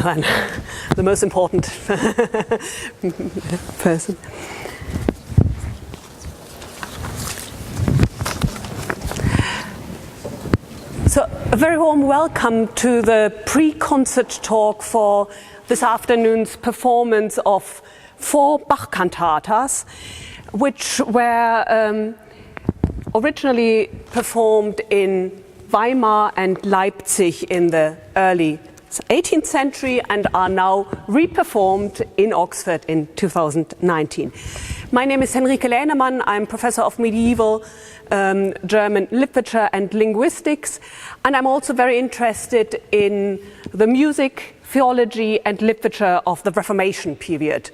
than the most important person. So a very warm welcome to the pre-concert talk for this afternoon's performance of 4 Bach cantatas, which were originally performed in Weimar and Leipzig in the early 18th century and are now reperformed in Oxford in 2019. My name is Henrike Lähnemann. I'm professor of medieval German literature and linguistics, and I'm also very interested in the music, theology and literature of the Reformation period.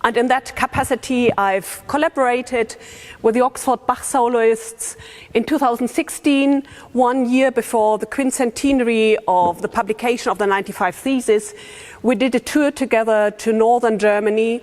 And in that capacity I've collaborated with the Oxford Bach Soloists in 2016, 1 year before the quincentenary of the publication of the 95 Theses. We did a tour together to northern Germany,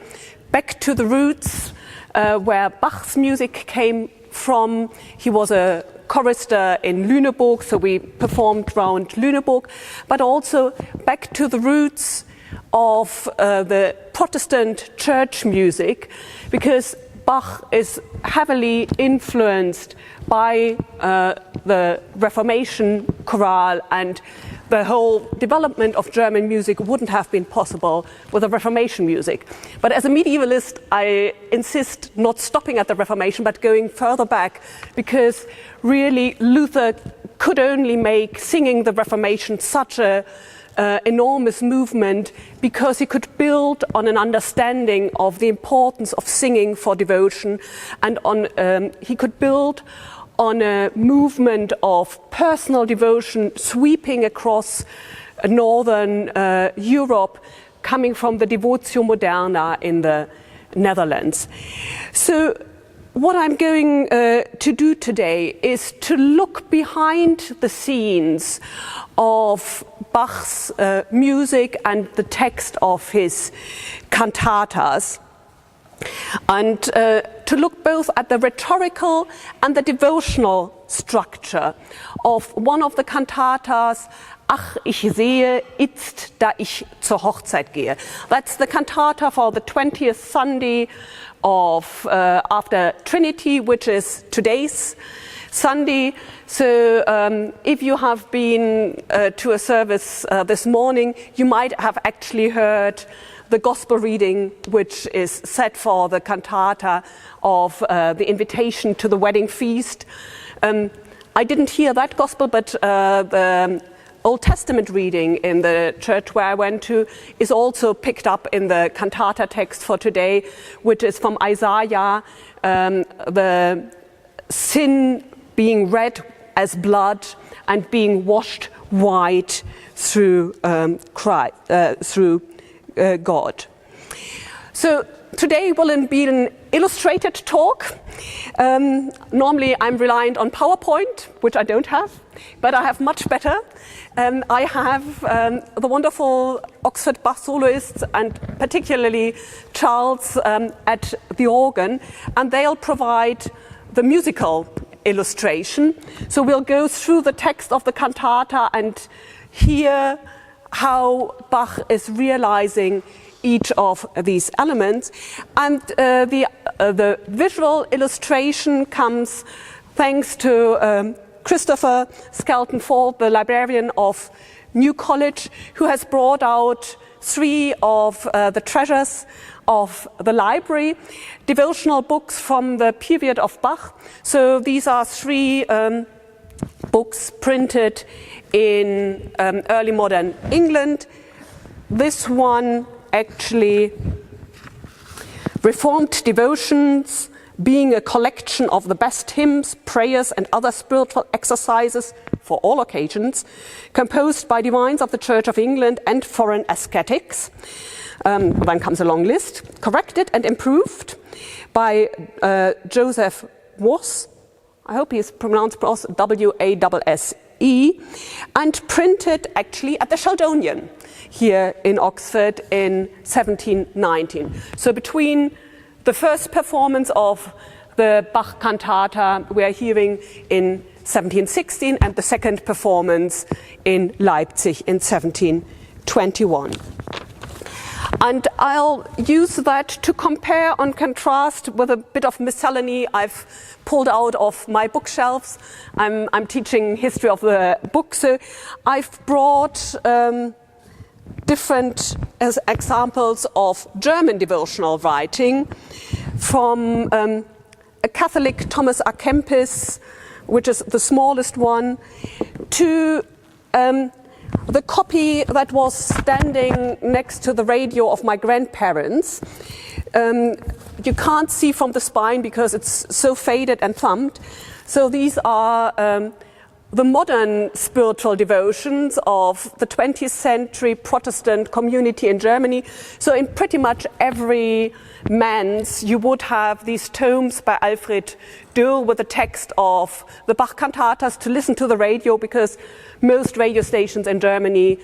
back to the roots where Bach's music came from. He was a chorister in Lüneburg, so we performed around Lüneburg, but also back to the roots of the Protestant church music, because Bach is heavily influenced by the Reformation chorale, and the whole development of German music wouldn't have been possible with the Reformation music. But as a medievalist, I insist not stopping at the Reformation, but going further back, because really Luther could only make singing the Reformation such a enormous movement because he could build on an understanding of the importance of singing for devotion, and he could build on a movement of personal devotion sweeping across northern Europe, coming from the Devotio Moderna in the Netherlands. So what I'm going to do today is to look behind the scenes of Bach's music and the text of his cantatas, and to look both at the rhetorical and the devotional structure of one of the cantatas, Ach, ich sehe, itzt, da ich zur Hochzeit gehe. That's the cantata for the 20th Sunday of after Trinity, which is today's Sunday. So if you have been to a service this morning, you might have actually heard the gospel reading, which is set for the cantata of the invitation to the wedding feast. I didn't hear that gospel, but the Old Testament reading in the church where I went to is also picked up in the cantata text for today, which is from Isaiah, the sin being red as blood and being washed white through God. So today will be an illustrated talk. Normally I'm reliant on PowerPoint, which I don't have, but I have much better. I have the wonderful Oxford Bach Soloists, and particularly Charles at the organ, and they'll provide the musical illustration. So we'll go through the text of the cantata and hear how Bach is realizing each of these elements. And the visual illustration comes thanks to Christopher Skelton-Ford, the librarian of New College, who has brought out 3 of the treasures of the library, devotional books from the period of Bach. So these are 3 books printed in early modern England. This one actually, Reformed Devotions, being a collection of the best hymns, prayers and other spiritual exercises for all occasions, composed by divines of the Church of England and foreign ascetics. Then comes a long list, corrected and improved by Joseph Wass, I hope he's pronounced W-A-S-S-E, and printed actually at the Sheldonian here in Oxford in 1719. So between the first performance of the Bach cantata we are hearing in 1716 and the second performance in Leipzig in 17 21. And I'll use that to compare and contrast with a bit of miscellany I've pulled out of my bookshelves. I'm teaching history of the book, so I've brought different examples of German devotional writing from a Catholic Thomas à Kempis, which is the smallest one, to the copy that was standing next to the radio of my grandparents. You can't see from the spine because it's so faded and thumbed. So these are the modern spiritual devotions of the 20th century Protestant community in Germany. So in pretty much every manse you would have these tomes by Alfred Dürr with the text of the Bach cantatas to listen to the radio, because most radio stations in Germany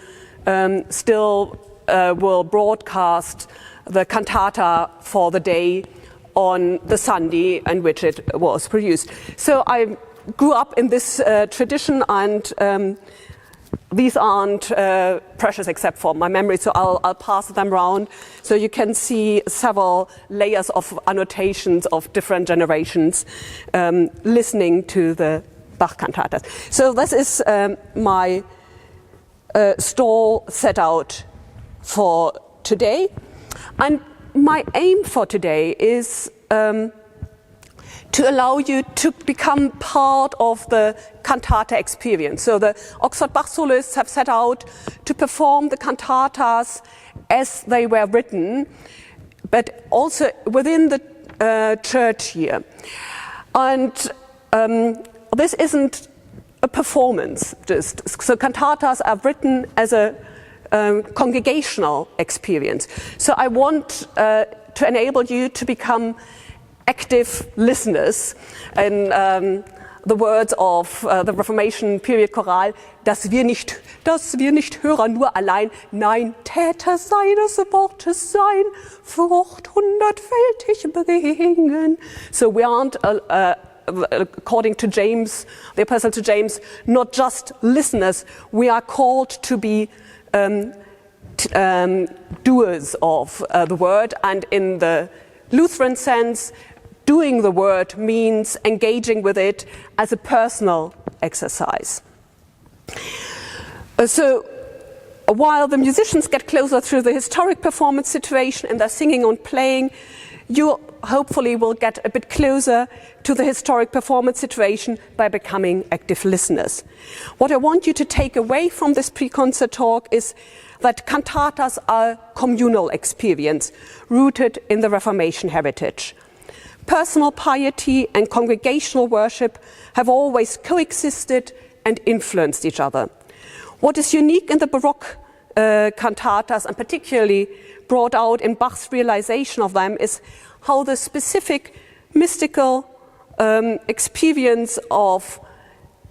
still will broadcast the cantata for the day on the Sunday in which it was produced. So I grew up in this tradition, and these aren't precious except for my memory, so I'll pass them around so you can see several layers of annotations of different generations listening to the Bach cantatas. So this is my stall set out for today, and my aim for today is to allow you to become part of the cantata experience. So the Oxford Bach Soloists have set out to perform the cantatas as they were written, but also within the church here. And this isn't a performance, just. So cantatas are written as a congregational experience. So I want to enable you to become active listeners, in the words of the Reformation period choral, dass wir nicht Hörer nur allein, nein, Täter seines Wortes sein, Frucht hundertfältig bringen. So we aren't, according to James, the Epistle to James, not just listeners, we are called to be doers of the word, and in the Lutheran sense, doing the word means engaging with it as a personal exercise. So while the musicians get closer through the historic performance situation in their singing and playing, you hopefully will get a bit closer to the historic performance situation by becoming active listeners. What I want you to take away from this pre-concert talk is that cantatas are a communal experience rooted in the Reformation heritage. Personal piety and congregational worship have always coexisted and influenced each other. What is unique in the Baroque cantatas, and particularly brought out in Bach's realization of them, is how the specific mystical experience of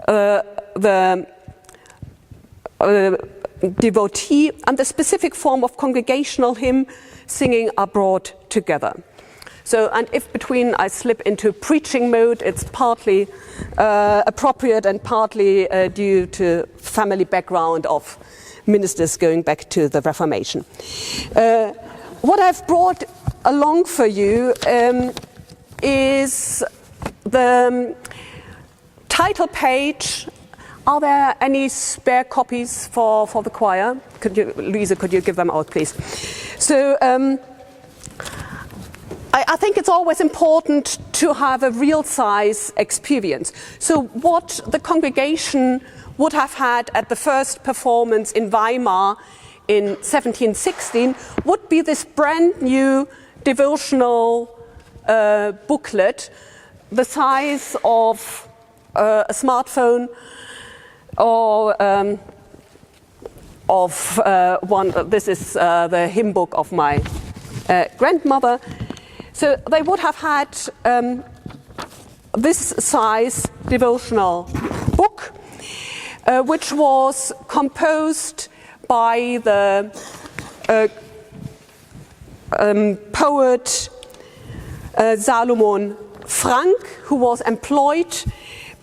the devotee and the specific form of congregational hymn singing are brought together. So, and if between I slip into preaching mode, it's partly appropriate and partly due to family background of ministers going back to the Reformation. What I've brought along for you is the title page. Are there any spare copies for the choir? Louisa, could you give them out, please? So I think it's always important to have a real size experience. So what the congregation would have had at the first performance in Weimar in 1716 would be this brand new devotional booklet, the size of a smartphone, or one. This is the hymn book of my grandmother. So they would have had this size devotional book, which was composed by the poet Salomon Frank, who was employed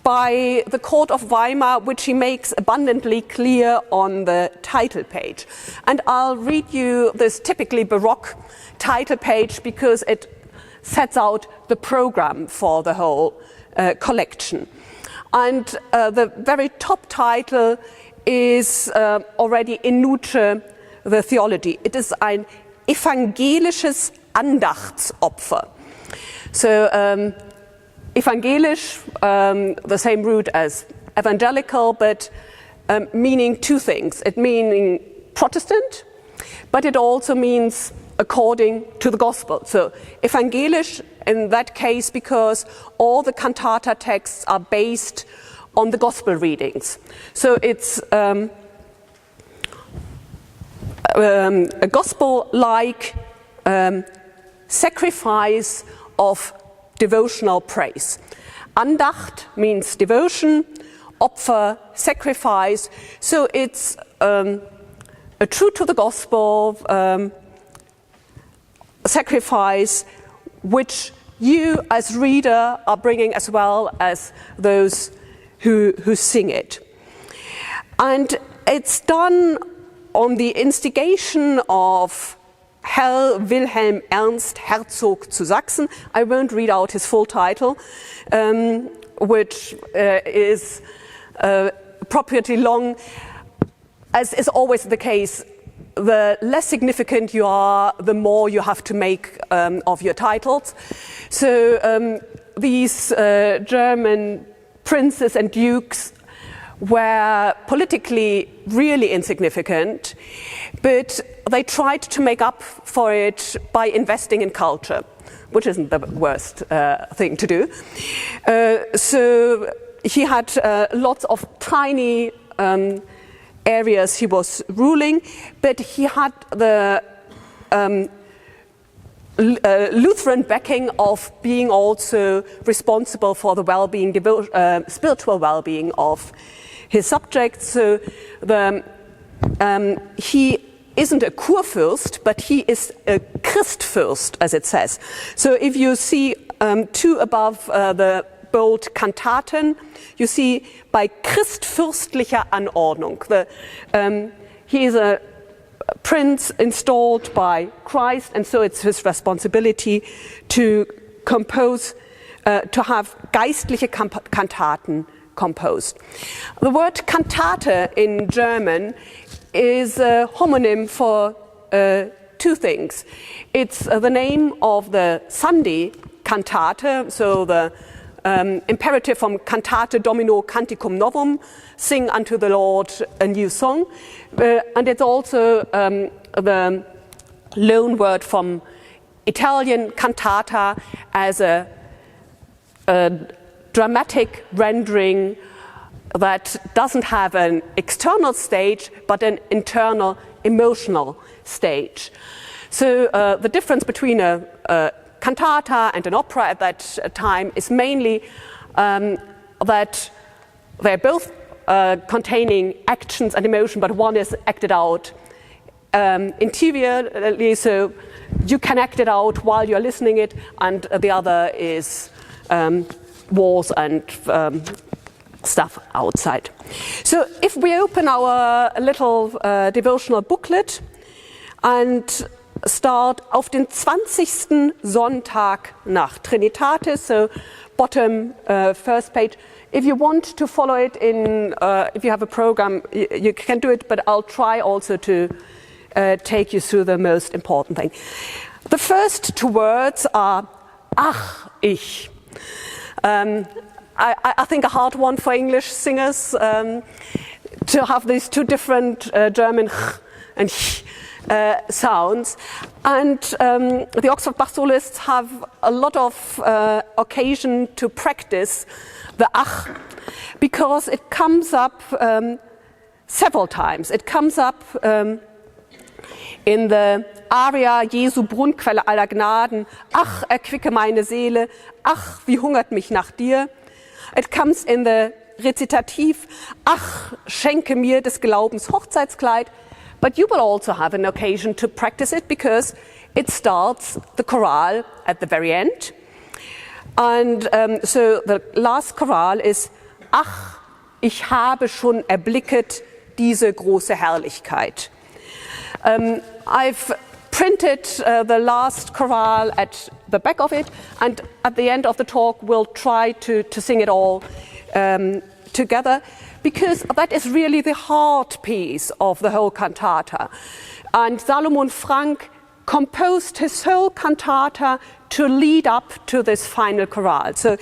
by the court of Weimar, which he makes abundantly clear on the title page. And I'll read you this typically Baroque title page because it sets out the program for the whole collection. And the very top title is already in Nuce, the theology. It is ein evangelisches Andachtsopfer. So evangelisch, the same root as evangelical, but meaning two things. It meaning Protestant, but it also means according to the gospel. So evangelisch in that case because all the cantata texts are based on the gospel readings. So it's a gospel-like sacrifice of devotional praise. Andacht means devotion, Opfer, sacrifice. So it's a true to the gospel sacrifice which you as reader are bringing as well as those who sing it. And it's done on the instigation of Herr Wilhelm Ernst Herzog zu Sachsen. I won't read out his full title, which is appropriately long. As is always the case, the less significant you are, the more you have to make of your titles. So these German princes and dukes were politically really insignificant, but they tried to make up for it by investing in culture, which isn't the worst thing to do. So he had lots of tiny areas he was ruling, but he had the Lutheran backing of being also responsible for the well-being, spiritual well-being of his subjects. So he isn't a Kurfürst, but he is a Christfürst, as it says. So if you see two above the bold Kantaten, you see bei christfürstlicher Anordnung. He is a prince installed by Christ, and so it's his responsibility to compose, to have geistliche Kantaten composed. The word Kantate in German is a homonym for two things. It's the name of the Sunday cantate, so the imperative from cantate domino canticum novum, sing unto the Lord a new song. And it's also the loan word from Italian cantata as a dramatic rendering that doesn't have an external stage but an internal emotional stage. So the difference between a cantata and an opera at that time is mainly that they're both containing actions and emotion, but one is acted out interiorly, so you can act it out while you're listening it, and the other is walls and stuff outside. So if we open our little devotional booklet and start auf den 20. Sonntag nach Trinitatis, so bottom first page. If you want to follow it in, if you have a program, you can do it, but I'll try also to take you through the most important thing. The first two words are ach, ich. I think a hard one for English singers to have these two different German ch and ch sounds. And the Oxford Bach Soloists have a lot of occasion to practice the ach, because it comes up several times. It comes up in the Aria Jesu Brunnquelle aller Gnaden, ach, erquicke meine Seele, ach, wie hungert mich nach dir. It comes in the Rezitativ, ach, schenke mir des Glaubens Hochzeitskleid. But you will also have an occasion to practice it because it starts the chorale at the very end. And so the last chorale is ach, ich habe schon erblicket diese große Herrlichkeit. I've printed the last chorale at the back of it, and at the end of the talk we'll try to sing it all together, because that is really the heart piece of the whole cantata. And Salomon Frank composed his whole cantata to lead up to this final chorale. So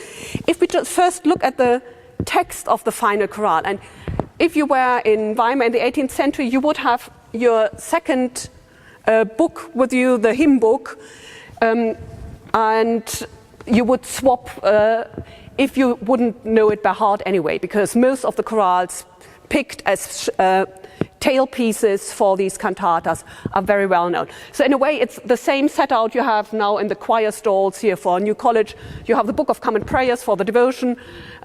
if we just first look at the text of the final chorale, and if you were in Weimar in the 18th century, you would have your second book with you, the hymn book, and you would swap if you wouldn't know it by heart anyway, because most of the chorales picked as tail pieces for these cantatas are very well known. So in a way it's the same set out you have now in the choir stalls here for New College. You have the Book of Common Prayers for the devotion,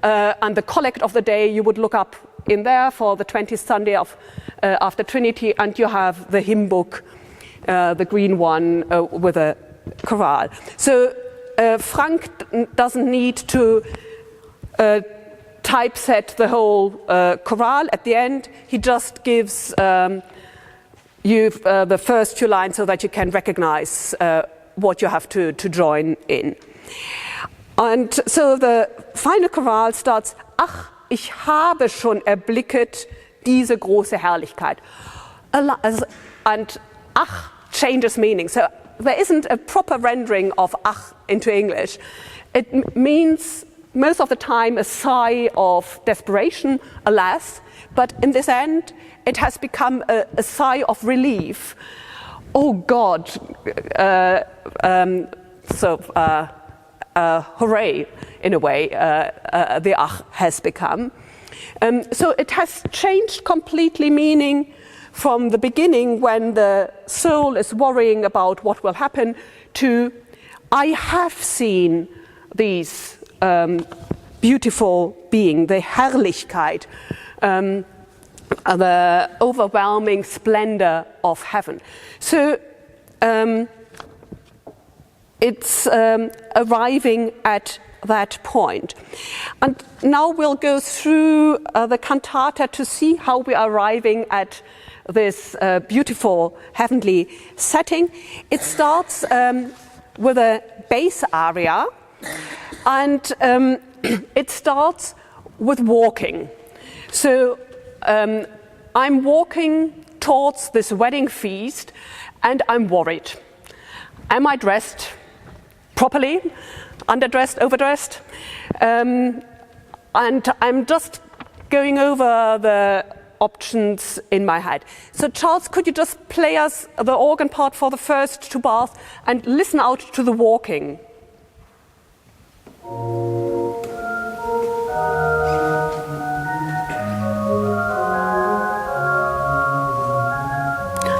and the collect of the day you would look up in there for the 20th Sunday of after Trinity, and you have the hymn book, the green one with a chorale. So Frank doesn't need to typeset the whole chorale at the end. He just gives you the first two lines so that you can recognize what you have to join in. And so the final chorale starts, ach, ich habe schon erblicket diese große Herrlichkeit. And ach changes meaning. So there isn't a proper rendering of ach into English. It means most of the time a sigh of desperation, alas, but in this end it has become a sigh of relief. Oh God, hooray, in a way, the ach has become. So it has changed completely meaning from the beginning, when the soul is worrying about what will happen, to I have seen these beautiful being, the Herrlichkeit, the overwhelming splendor of heaven. So it's arriving at that point. And now we'll go through the cantata to see how we are arriving at this beautiful heavenly setting. It starts with a bass aria, and it starts with walking. So I'm walking towards this wedding feast, and I'm worried. Am I dressed properly? Underdressed, overdressed? And I'm just going over the options in my head. So Charles, could you just play us the organ part for the first two bars and listen out to the walking?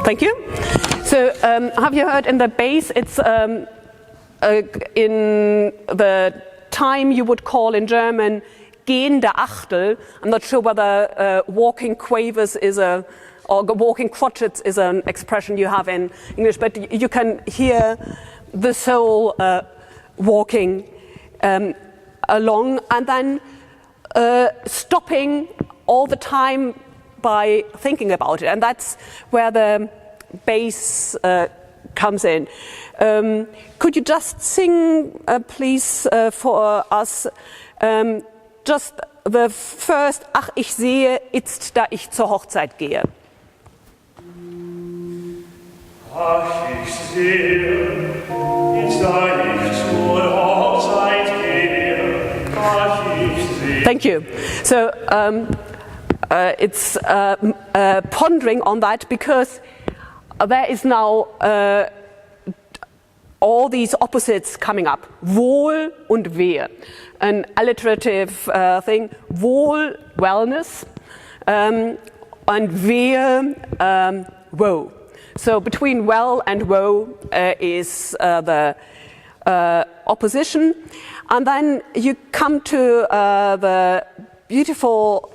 Thank you. So have you heard in the bass, it's in the time you would call in German gehende Achtel. I'm not sure whether walking quavers is or walking crotchets is an expression you have in English, but you can hear the soul walking along, and then stopping all the time by thinking about it, and that's where the bass comes in. Could you just sing, please, for us, just the first, ach, ich sehe, itzt, da ich zur Hochzeit gehe. Ach, ich sehe, itzt, da ich zur Hochzeit gehe. Ach, ich sehe. Thank you. So it's pondering on that, because there is now all these opposites coming up, wohl und wehe, an alliterative thing, wohl, wellness, and wehe, woe. So between well and woe is the opposition, and then you come to the beautiful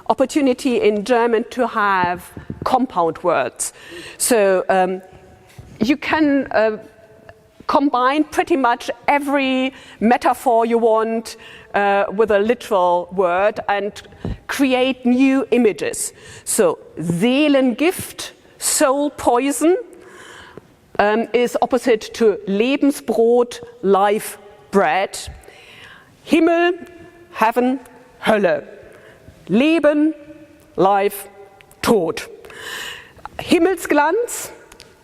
opportunity in German to have compound words. So you can combine pretty much every metaphor you want with a literal word and create new images. So Seelengift, soul poison, is opposite to Lebensbrot, life bread. Himmel, heaven, Hölle. Leben, life, Tod. Himmelsglanz,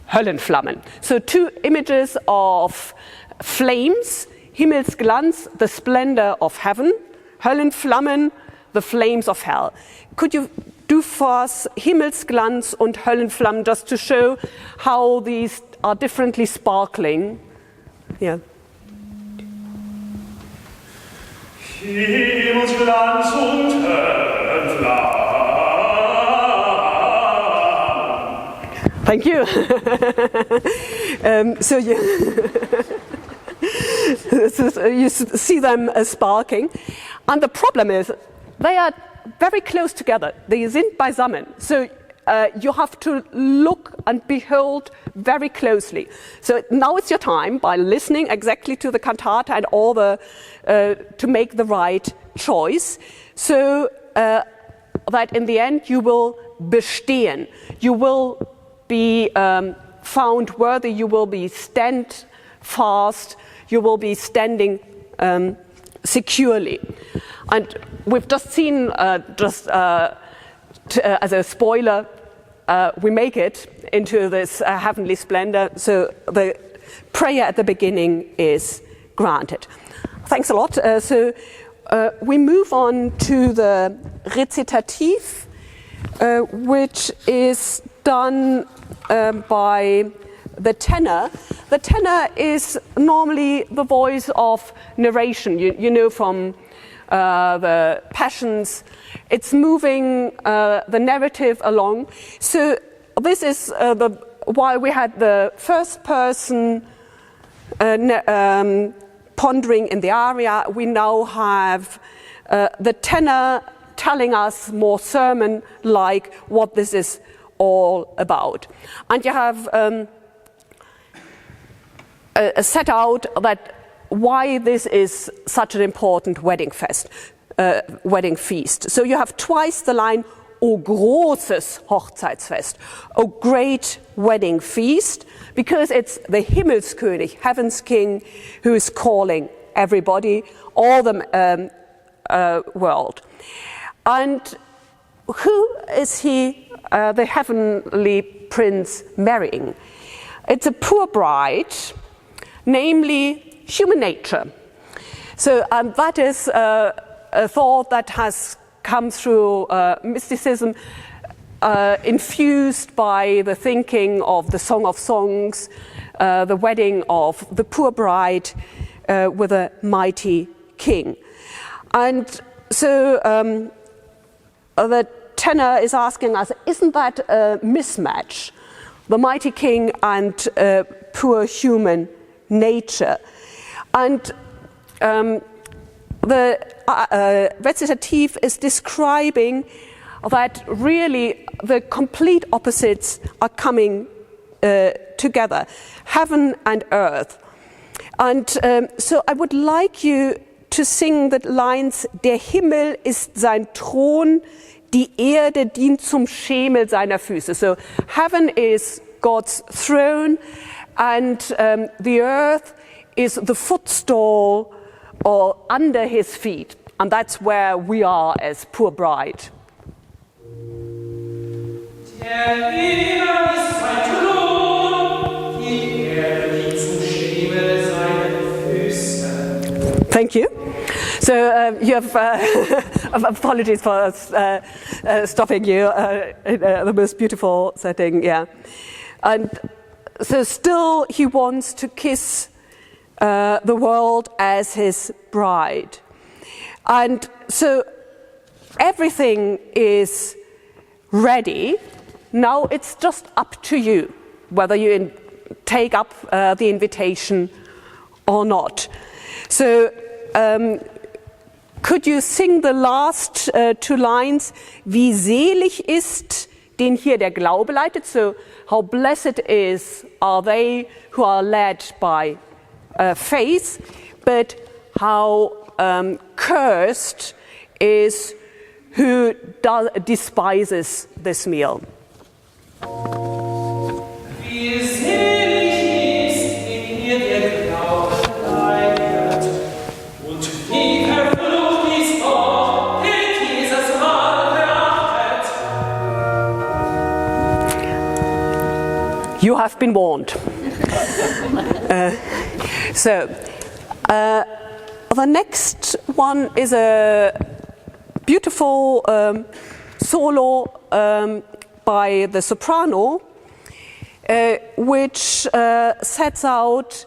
Höllenflammen. So two images of flames. Himmelsglanz, the splendor of heaven. Höllenflammen, the flames of hell. Could you do for us Himmelsglanz und Höllenflammen just to show how these are differently sparkling? Yeah. Himmelsglanz und Höllenflammen. Thank you. So you see them sparking. And the problem is they are very close together. They sind beisammen. So you have to look and behold very closely. So now it's your time, by listening exactly to the cantata and all the to make the right choice, so that in the end you will bestehen. You will be found worthy. You will be stand fast. You will be standing securely. And we've just seen, as a spoiler, we make it into this heavenly splendor. So the prayer at the beginning is granted. Thanks a lot. So we move on to the recitative, which is done by the tenor. The tenor is normally the voice of narration. You know from the Passions, it's moving the narrative along. So this is while we had the first person pondering in the aria, we now have the tenor telling us more sermon-like what this is all about. And you have set out that why this is such an important wedding feast. So you have twice the line, O großes Hochzeitsfest, O great wedding feast, because it's the Himmelskönig, heaven's king, who is calling everybody, all the world. And who is he, the heavenly prince, marrying? It's a poor bride, namely human nature. So that is a thought that has come through mysticism, infused by the thinking of the Song of Songs, the wedding of the poor bride with a mighty king. And so the tenor is asking us, isn't that a mismatch? The mighty king and poor human nature. And the recitative is describing that really the complete opposites are coming together, heaven and earth. And so I would like you to sing the lines, der Himmel ist sein Thron, die Erde dient zum Schemel seiner Füße. So heaven is God's throne and the earth is the footstool or under his feet. And that's where we are as poor bride. Der Himmel ist sein Thron, die Erde dient zum Schemel seiner Füße. Thank you. So you have apologies for stopping you in the most beautiful setting, yeah. And so still he wants to kiss the world as his bride. And so everything is ready. Now it's just up to you whether you take up the invitation or not. So could you sing the last two lines? Wie selig ist, den hier der Glaube leitet. So how blessed are they who are led by face, but how cursed is who despises this meal. Wie selig ist, wenn ihr der Glaube leidet, und wie verflucht ist Gott, der dieses Mahl verachtet. You have been warned. The next one is a beautiful solo by the soprano, which sets out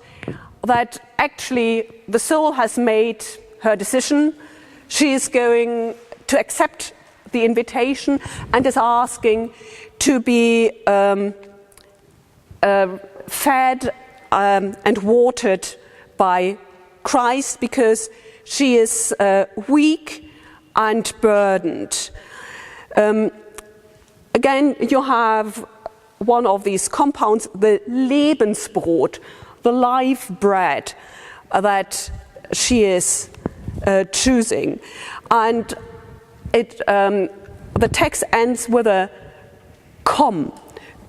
that actually the soul has made her decision. She is going to accept the invitation and is asking to be fed and watered by Christ, because she is weak and burdened. Again, you have one of these compounds, the Lebensbrot, the life bread that she is choosing. And the text ends with a komm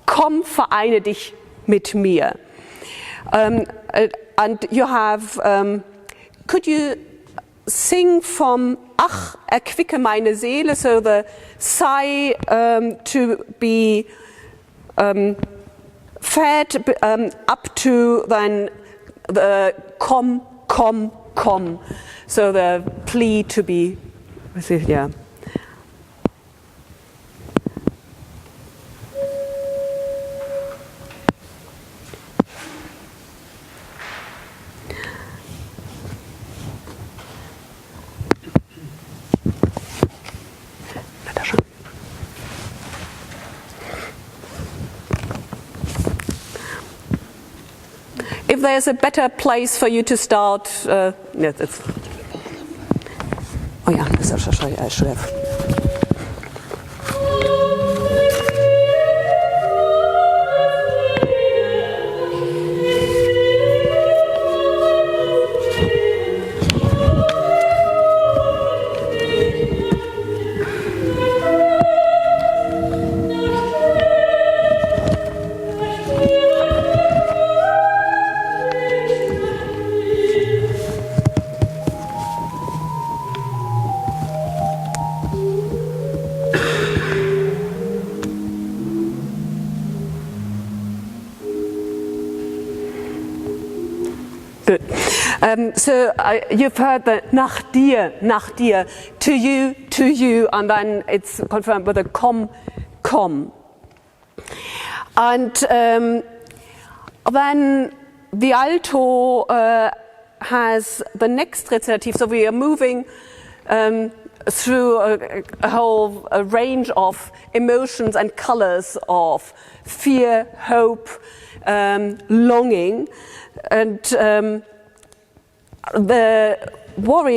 vereine dich mit mir. And you have, could you sing from Ach, erquicke meine Seele, so the sigh to be fed up to then the komm, so the plea to be, yeah. If there's a better place for you to start, oh yeah, I should have. Good. You've heard the nach dir, to you, and then it's confirmed with a komm. And then the alto has the next recitative, so we are moving through a whole range of emotions and colors of fear, hope, longing, and the worry